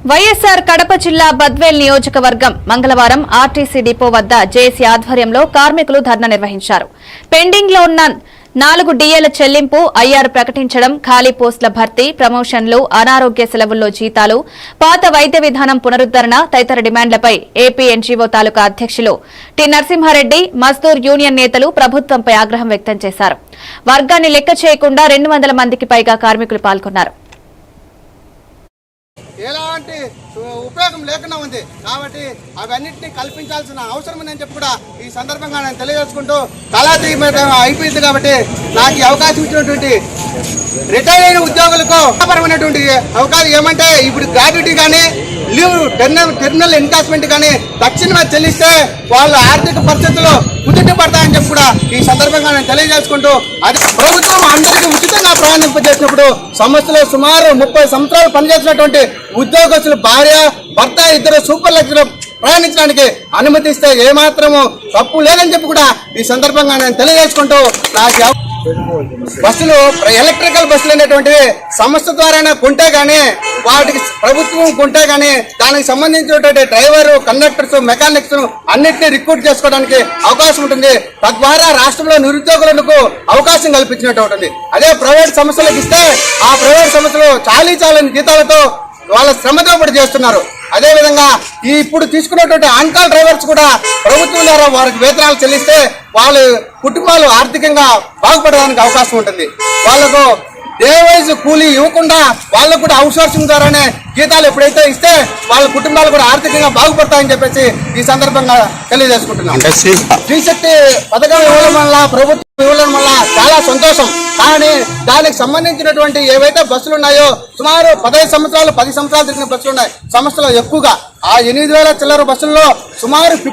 వైఎస్ఆర్ కడప జిల్లా బద్వేల్ నియోజకవర్గం మంగళవారం ఆర్టీసీ డిపో వద్ద జేఏసీ ఆధ్వర్యంలో కార్మికులు ధర్నా నిర్వహించారు. పెండింగ్ లో ఉన్న 4 డిఏల చెల్లింపు, ఐఆర్ ప్రకటించడం, ఖాళీ పోస్టుల భర్తీ, ప్రమోషన్లు, అనారోగ్య సెలవుల్లో జీతాలు, పాత వైద్య విధానం పునరుద్దరణ తదితర డిమాండ్లపై ఏపీ ఎన్జీఓ తాలూకా అధ్యక్షులు టి నరసింహారెడ్డి, మజ్దూర్ యూనియన్ నేతలు ప్రభుత్వంపై ఆగ్రహం వ్యక్తం చేశారు. వర్గాన్ని లెక్క చేయకుండా 200 మందికి పైగా కార్మికులు పాల్గొన్నారు. ఎలాంటి ఉపయోగం లేకుండా ఉంది కాబట్టి అవన్నింటినీ కల్పించాల్సిన అవసరం ఉందని చెప్పి కూడా ఈ సందర్భంగా నేను తెలియజేసుకుంటూ కళాతీతం అయిపోయింది కాబట్టి నాకు ఈ అవకాశం ఇచ్చినటువంటి రిటైర్ అయిన ఉద్యోగులకు పరమైనటువంటి అవకాశం ఏమంటే ఇప్పుడు గ్రాట్యుటీ కానీ లీవ్ టెర్మినల్ ఎన్కాస్మెంట్ కానీ తక్షణమే చెల్లిస్తే వాళ్ళ ఆర్థిక పరిస్థితులు కుదుట పడతాయని చెప్పి కూడా ఈ సందర్భంగా నేను తెలియజేసుకుంటూ అది ప్రభుత్వం అందరికీ ఉచితంగా ప్రారంభింపజేసినప్పుడు సంస్థలో సుమారు 30 సంవత్సరాలు పనిచేసినటువంటి ఉద్యోగస్తులు భార్య భర్త ఇద్దరు సూపర్లైజర్లు ప్రయాణించడానికి అనుమతిస్తే ఏమాత్రము తప్పు లేదని చెప్పి కూడా ఈ సందర్భంగా నేను తెలియజేసుకుంటూ నాకు బస్సులు ఎలక్ట్రికల్ బస్సులు అనేటువంటివి సంస్థ ద్వారా కొంటే గానీ వాటికి ప్రభుత్వం కొంటే గానీ దానికి సంబంధించినటువంటి డ్రైవరు, కండక్టర్స్, మెకానిక్స్ అన్నింటినీ రిక్రూట్ చేసుకోవడానికి అవకాశం ఉంటుంది. తద్వారా రాష్ట్రంలో నిరుద్యోగులకు అవకాశం కల్పించినట్టు ఉంటుంది. అదే ప్రైవేట్ సంస్థలకు ఇస్తే ఆ ప్రైవేట్ సంస్థలు చాలని జీతాలతో వాళ్ళ శ్రమతో కూడా చేస్తున్నారు. అదేవిధంగా ఈ ఇప్పుడు తీసుకున్నటువంటి ఆన్కాల్ డ్రైవర్స్ కూడా ప్రభుత్వం ద్వారా వారికి వేతనాలు చెల్లిస్తే వాళ్ళ కుటుంబాలు ఆర్థికంగా బాగుపడడానికి అవకాశం ఉంటుంది. వాళ్లకు డే వైజ్ కూలీ ఇవ్వకుండా వాళ్ళకు కూడా అవుట్ సోర్సింగ్ ద్వారానే జీతాలు ఎప్పుడైతే ఇస్తే వాళ్ళ కుటుంబాలు కూడా ఆర్థికంగా బాగుపడతాయని చెప్పేసి ఈ సందర్భంగా తెలియజేసుకుంటున్నాం. శ్రీశక్తి పథకం ఇవ్వడం వల్ల, ప్రభుత్వం ఇవ్వడం వల్ల చాలా సంతోషం. కానీ దానికి సంబంధించినటువంటి ఏవైతే బస్సులు ఉన్నాయో సుమారు 10 సంవత్సరాలు తిరిగిన బస్సులు ఉన్నాయి సంస్థలో ఎక్కువగా. ఆ 8,000 చిల్లర బస్సుల్లో సుమారు 50